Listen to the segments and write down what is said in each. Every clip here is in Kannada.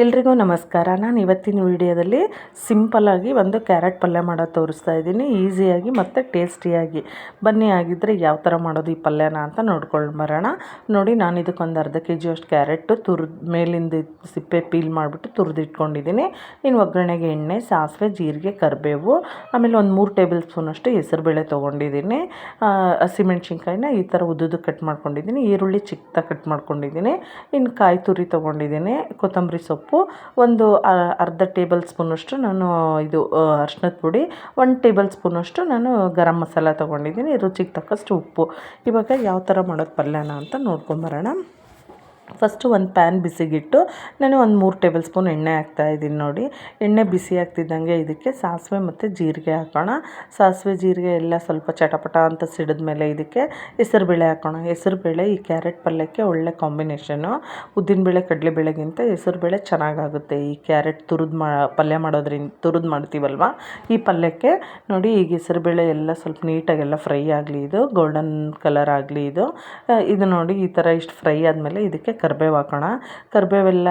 ಎಲ್ರಿಗೂ ನಮಸ್ಕಾರ. ನಾನು ಇವತ್ತಿನ ವಿಡಿಯೋದಲ್ಲಿ ಸಿಂಪಲ್ಲಾಗಿ ಒಂದು ಕ್ಯಾರೆಟ್ ಪಲ್ಯ ಮಾಡೋದು ತೋರಿಸ್ತಾ ಇದ್ದೀನಿ, ಈಸಿಯಾಗಿ ಮತ್ತು ಟೇಸ್ಟಿಯಾಗಿ. ಬನ್ನಿ ಆಗಿದ್ದರೆ ಯಾವ ಥರ ಮಾಡೋದು ಈ ಪಲ್ಯನ ಅಂತ ನೋಡ್ಕೊಂಡು ಬರೋಣ. ನೋಡಿ, ನಾನು ಇದಕ್ಕೊಂದು ಅರ್ಧ kg ಅಷ್ಟು ಕ್ಯಾರೆಟು ಮೇಲಿಂದ ಸಿಪ್ಪೆ ಪೀಲ್ ಮಾಡಿಬಿಟ್ಟು ತುರಿದಿಟ್ಕೊಂಡಿದ್ದೀನಿ. ಇನ್ನು ಒಗ್ಗರಣೆಗೆ ಎಣ್ಣೆ, ಸಾಸಿವೆ, ಜೀರಿಗೆ, ಕರಿಬೇವು, ಆಮೇಲೆ ಒಂದು 3 ಟೇಬಲ್ ಸ್ಪೂನಷ್ಟು ಹೆಸರುಬೇಳೆ ತೊಗೊಂಡಿದ್ದೀನಿ. ಹಸಿಮೆಣ್ಸಿನ್ಕಾಯಿನ ಈ ಥರ ಉದ್ದುದ್ದು ಕಟ್ ಮಾಡ್ಕೊಂಡಿದ್ದೀನಿ. ಈರುಳ್ಳಿ ಚಿಕ್ಕದಾಗಿ ಕಟ್ ಮಾಡ್ಕೊಂಡಿದ್ದೀನಿ. ಇನ್ನು ಕಾಯಿ ತುರಿ ತೊಗೊಂಡಿದ್ದೀನಿ. ಕೊತ್ತಂಬರಿ ಸೊಪ್ಪು ಒಂದು ಅರ್ಧ ಟೇಬಲ್ ಸ್ಪೂನಷ್ಟು ನಾನು ಅರಿಶಿನದ ಪುಡಿ, 1 ಟೇಬಲ್ ಸ್ಪೂನಷ್ಟು ನಾನು ಗರಂ ಮಸಾಲ ತೊಗೊಂಡಿದ್ದೀನಿ. ರುಚಿಗೆ ತಕ್ಕಷ್ಟು ಉಪ್ಪು. ಇವಾಗ ಯಾವ ಥರ ಮಾಡೋದು ಪಲ್ಯನ ಅಂತ ನೋಡ್ಕೊಂಬರೋಣ. ಫಸ್ಟು ಒಂದು ಪ್ಯಾನ್ ಬಿಸಿಗಿಟ್ಟು ನಾನು ಒಂದು 3 ಟೇಬಲ್ ಸ್ಪೂನ್ ಎಣ್ಣೆ ಹಾಕ್ತಾಯಿದ್ದೀನಿ. ನೋಡಿ, ಎಣ್ಣೆ ಬಿಸಿ ಆಗ್ತಿದ್ದಂಗೆ ಇದಕ್ಕೆ ಸಾಸಿವೆ ಮತ್ತು ಜೀರಿಗೆ ಹಾಕೋಣ. ಸಾಸಿವೆ ಜೀರಿಗೆ ಎಲ್ಲ ಸ್ವಲ್ಪ ಚಟಪಟ ಅಂತ ಸಿಡಿದ ಮೇಲೆ ಇದಕ್ಕೆ ಹೆಸರುಬೇಳೆ ಹಾಕೋಣ. ಹೆಸರುಬೇಳೆ ಈ ಕ್ಯಾರೆಟ್ ಪಲ್ಯಕ್ಕೆ ಒಳ್ಳೆ ಕಾಂಬಿನೇಷನು. ಉದ್ದಿನಬೇಳೆ ಕಡಲೆಬೇಳೆಗಿಂತ ಹೆಸರುಬೇಳೆ ಚೆನ್ನಾಗಾಗುತ್ತೆ ಈ ಕ್ಯಾರೆಟ್ ಪಲ್ಯ ತುರಿದು ಮಾಡ್ತೀವಲ್ವ ಈ ಪಲ್ಯಕ್ಕೆ. ನೋಡಿ, ಈಗ ಹೆಸರುಬೇಳೆ ಎಲ್ಲ ಸ್ವಲ್ಪ ನೀಟಾಗೆಲ್ಲ ಫ್ರೈ ಆಗಲಿ, ಇದು ಗೋಲ್ಡನ್ ಕಲರ್ ಆಗಲಿ. ಇದು ನೋಡಿ, ಈ ಥರ ಇಷ್ಟು ಫ್ರೈ ಆದಮೇಲೆ ಇದಕ್ಕೆ ಕರಿಬೇವು ಹಾಕೋಣ. ಕರಿಬೇವೆಲ್ಲ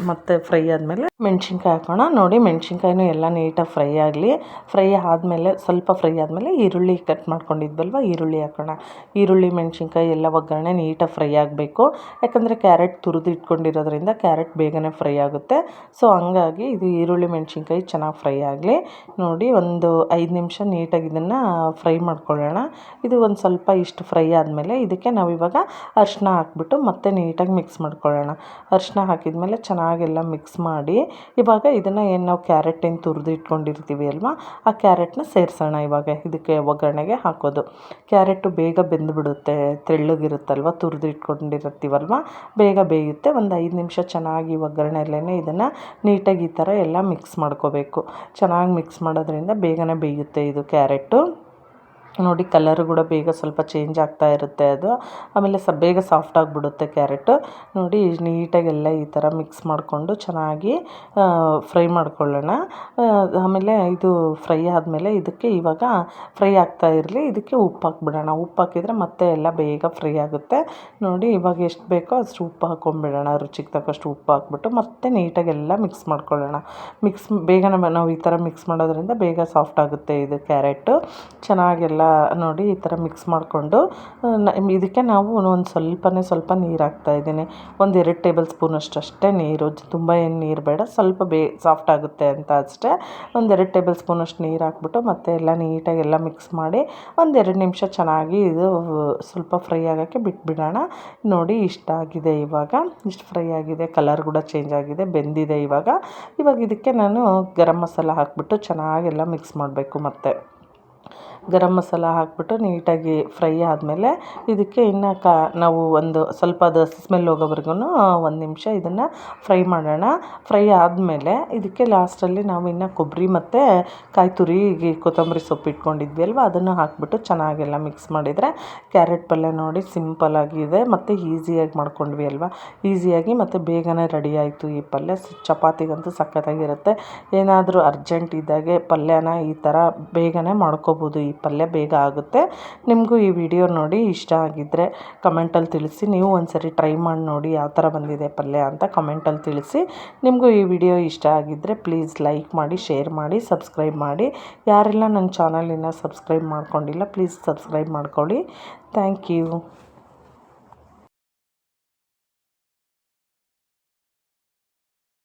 ಮತ್ತೆ ಫ್ರೈ ಆದಮೇಲೆ ಮೆಣಸಿನ್ಕಾಯಿ ಹಾಕೋಣ. ನೋಡಿ, ಮೆಣಸಿನ್ಕಾಯಿನೂ ಎಲ್ಲ ನೀಟಾಗಿ ಫ್ರೈ ಆಗಲಿ. ಸ್ವಲ್ಪ ಫ್ರೈ ಆದಮೇಲೆ ಈರುಳ್ಳಿ ಕಟ್ ಮಾಡ್ಕೊಂಡಿದ್ವಲ್ವ ಈರುಳ್ಳಿ ಹಾಕೋಣ. ಈರುಳ್ಳಿ ಮೆಣಸಿನ್ಕಾಯಿ ಎಲ್ಲ ಒಗ್ಗರಣೆ ನೀಟಾಗಿ ಫ್ರೈ ಆಗಬೇಕು. ಯಾಕಂದರೆ ಕ್ಯಾರೆಟ್ ತುರಿದು ಇಟ್ಕೊಂಡಿರೋದ್ರಿಂದ ಕ್ಯಾರೆಟ್ ಬೇಗನೆ ಫ್ರೈ ಆಗುತ್ತೆ. ಸೊ ಹಂಗಾಗಿ ಇದು ಈರುಳ್ಳಿ ಮೆಣಸಿನ್ಕಾಯಿ ಚೆನ್ನಾಗಿ ಫ್ರೈ ಆಗಲಿ. ನೋಡಿ, ಒಂದು 5 ನಿಮಿಷ ನೀಟಾಗಿ ಇದನ್ನು ಫ್ರೈ ಮಾಡ್ಕೊಳ್ಳೋಣ. ಇದು ಒಂದು ಸ್ವಲ್ಪ ಇಷ್ಟು ಫ್ರೈ ಆದಮೇಲೆ ಇದಕ್ಕೆ ನಾವಿವಾಗ ಅರಿಶಿನ ಹಾಕ್ಬಿಟ್ಟು ಮತ್ತೆ ನೀಟಾಗಿ ಮಿಕ್ಸ್ ಮಾಡ್ಕೊಳ್ಳೋಣ. ಅರಿಶಿನ ಹಾಕಿದ್ಮೇಲೆ ಚೆನ್ನಾಗೆಲ್ಲ ಮಿಕ್ಸ್ ಮಾಡಿ ಇವಾಗ ಇದನ್ನು ನಾವು ಕ್ಯಾರೆಟ್ ಏನು ತುರಿದು ಇಟ್ಕೊಂಡಿರ್ತೀವಿ ಅಲ್ವಾ, ಆ ಕ್ಯಾರೆಟ್ನ ಸೇರಿಸೋಣ. ಇವಾಗ ಇದಕ್ಕೆ ಒಗ್ಗರಣೆಗೆ ಹಾಕೋದು. ಕ್ಯಾರೆಟು ಬೇಗ ಬೆಂದುಬಿಡುತ್ತೆ, ತೆಳ್ಳಗಿರುತ್ತಲ್ವ, ತುರಿದು ಇಟ್ಕೊಂಡಿರ್ತೀವಲ್ವ, ಬೇಗ ಬೇಯುತ್ತೆ. ಒಂದು 5 ನಿಮಿಷ ಚೆನ್ನಾಗಿ ಒಗ್ಗರಣೆಯಲ್ಲೇ ಇದನ್ನು ನೀಟಾಗಿ ಈ ಥರ ಎಲ್ಲ ಮಿಕ್ಸ್ ಮಾಡ್ಕೋಬೇಕು. ಚೆನ್ನಾಗಿ ಮಿಕ್ಸ್ ಮಾಡೋದ್ರಿಂದ ಬೇಗನೆ ಬೇಯುತ್ತೆ ಇದು ಕ್ಯಾರೆಟು. ನೋಡಿ, ಕಲರು ಕೂಡ ಬೇಗ ಸ್ವಲ್ಪ ಚೇಂಜ್ ಆಗ್ತಾ ಇರುತ್ತೆ ಅದು. ಆಮೇಲೆ ಬೇಗ ಸಾಫ್ಟ್ ಆಗಿಬಿಡುತ್ತೆ ಕ್ಯಾರೆಟು. ನೋಡಿ, ನೀಟಾಗೆಲ್ಲ ಈ ಥರ ಮಿಕ್ಸ್ ಮಾಡಿಕೊಂಡು ಚೆನ್ನಾಗಿ ಫ್ರೈ ಮಾಡ್ಕೊಳ್ಳೋಣ. ಆಮೇಲೆ ಇದು ಫ್ರೈ ಆದಮೇಲೆ ಇದಕ್ಕೆ ಇವಾಗ ಫ್ರೈ ಆಗ್ತಾ ಇರಲಿ, ಇದಕ್ಕೆ ಉಪ್ಪು ಹಾಕ್ಬಿಡೋಣ. ಉಪ್ಪು ಹಾಕಿದರೆ ಮತ್ತೆ ಎಲ್ಲ ಬೇಗ ಫ್ರೈ ಆಗುತ್ತೆ. ನೋಡಿ, ಇವಾಗ ಎಷ್ಟು ಬೇಕೋ ಅಷ್ಟು ಉಪ್ಪು ಹಾಕ್ಕೊಂಬಿಡೋಣ. ರುಚಿಗೆ ತಕ್ಕಷ್ಟು ಉಪ್ಪು ಹಾಕ್ಬಿಟ್ಟು ಮತ್ತೆ ನೀಟಾಗೆಲ್ಲ ಮಿಕ್ಸ್ ಮಾಡ್ಕೊಳ್ಳೋಣ. ಬೇಗನೆ ನಾವು ಈ ಥರ ಮಿಕ್ಸ್ ಮಾಡೋದ್ರಿಂದ ಬೇಗ ಸಾಫ್ಟ್ ಆಗುತ್ತೆ ಇದು ಕ್ಯಾರೆಟು. ಚೆನ್ನಾಗೆಲ್ಲ ನೋಡಿ ಈ ಥರ ಮಿಕ್ಸ್ ಮಾಡಿಕೊಂಡು ಇದಕ್ಕೆ ನಾವು ಒಂದು ಸ್ವಲ್ಪ ನೀರು ಹಾಕ್ತಾಯಿದ್ದೀನಿ. ಒಂದು 2 ಟೇಬಲ್ ಸ್ಪೂನಷ್ಟು ಅಷ್ಟೇ ನೀರು, ತುಂಬ ಏನು ನೀರು ಬೇಡ, ಸ್ವಲ್ಪ ಸಾಫ್ಟ್ ಆಗುತ್ತೆ ಅಂತ ಅಷ್ಟೇ. ಒಂದು 2 ಟೇಬಲ್ ಸ್ಪೂನಷ್ಟು ನೀರು ಹಾಕ್ಬಿಟ್ಟು ಮತ್ತೆ ಎಲ್ಲ ನೀಟಾಗೆಲ್ಲ ಮಿಕ್ಸ್ ಮಾಡಿ ಒಂದು 2 ನಿಮಿಷ ಚೆನ್ನಾಗಿ ಇದು ಸ್ವಲ್ಪ ಫ್ರೈ ಆಗೋಕ್ಕೆ ಬಿಟ್ಬಿಡೋಣ. ನೋಡಿ, ಇಷ್ಟ ಆಗಿದೆ. ಇಷ್ಟು ಫ್ರೈ ಆಗಿದೆ, ಕಲರ್ ಕೂಡ ಚೇಂಜ್ ಆಗಿದೆ, ಬೆಂದಿದೆ. ಇವಾಗ ಇದಕ್ಕೆ ನಾನು ಗರಂ ಮಸಾಲ ಹಾಕ್ಬಿಟ್ಟು ಚೆನ್ನಾಗೆಲ್ಲ ಮಿಕ್ಸ್ ಮಾಡಬೇಕು. ಮತ್ತು ಗರಂ ಮಸಾಲ ಹಾಕ್ಬಿಟ್ಟು ನೀಟಾಗಿ ಫ್ರೈ ಆದಮೇಲೆ ಇದಕ್ಕೆ ಇನ್ನು ನಾವು ಒಂದು ಸ್ವಲ್ಪ ಅದು ಸ್ಮೆಲ್ ಹೋಗೋವರೆಗೂ 1 ನಿಮಿಷ ಇದನ್ನು ಫ್ರೈ ಮಾಡೋಣ. ಫ್ರೈ ಆದಮೇಲೆ ಇದಕ್ಕೆ ಲಾಸ್ಟಲ್ಲಿ ನಾವು ಇನ್ನು ಕೊಬ್ಬರಿ ಮತ್ತು ಕಾಯಿ ತುರಿ, ಕೊತ್ತಂಬರಿ ಸೊಪ್ಪು ಇಟ್ಕೊಂಡಿದ್ವಿ ಅಲ್ವ, ಅದನ್ನು ಹಾಕ್ಬಿಟ್ಟು ಚೆನ್ನಾಗೆಲ್ಲ ಮಿಕ್ಸ್ ಮಾಡಿದರೆ ಕ್ಯಾರೆಟ್ ಪಲ್ಯ ನೋಡಿ ಸಿಂಪಲ್ಲಾಗಿದೆ ಮತ್ತು ಈಸಿಯಾಗಿ ಮಾಡ್ಕೊಂಡ್ವಿ ಅಲ್ವ. ಈಸಿಯಾಗಿ ಮತ್ತು ಬೇಗನೆ ರೆಡಿ ಆಯಿತು ಈ ಪಲ್ಯ. ಚಪಾತಿಗಂತೂ ಸಖತ್ತಾಗಿರುತ್ತೆ. ಏನಾದರೂ ಅರ್ಜೆಂಟ್ ಇದ್ದಾಗೆ ಪಲ್ಯನ ಈ ಥರ ಬೇಗನೆ ಮಾಡ್ಕೋಬೋದು. ಈ ಪಲ್ಯ ಬೇಗ ಆಗುತ್ತೆ. ನಿಮಗೂ ಈ ವಿಡಿಯೋ ನೋಡಿ ಇಷ್ಟ ಆಗಿದ್ದರೆ ಕಮೆಂಟಲ್ಲಿ ತಿಳಿಸಿ. ನೀವು ಒಂದ್ಸರಿ ಟ್ರೈ ಮಾಡಿ ನೋಡಿ ಯಾವ ಥರ ಬಂದಿದೆ ಪಲ್ಯ ಅಂತ ಕಮೆಂಟಲ್ಲಿ ತಿಳಿಸಿ. ನಿಮಗೂ ಈ ವಿಡಿಯೋ ಇಷ್ಟ ಆಗಿದ್ದರೆ ಪ್ಲೀಸ್ ಲೈಕ್ ಮಾಡಿ, ಶೇರ್ ಮಾಡಿ, ಸಬ್ಸ್ಕ್ರೈಬ್ ಮಾಡಿ. ಯಾರೆಲ್ಲ ನನ್ನ ಚಾನಲಿನ ಸಬ್ಸ್ಕ್ರೈಬ್ ಮಾಡ್ಕೊಂಡಿಲ್ಲ ಪ್ಲೀಸ್ ಸಬ್ಸ್ಕ್ರೈಬ್ ಮಾಡ್ಕೊಳ್ಳಿ. Thank you.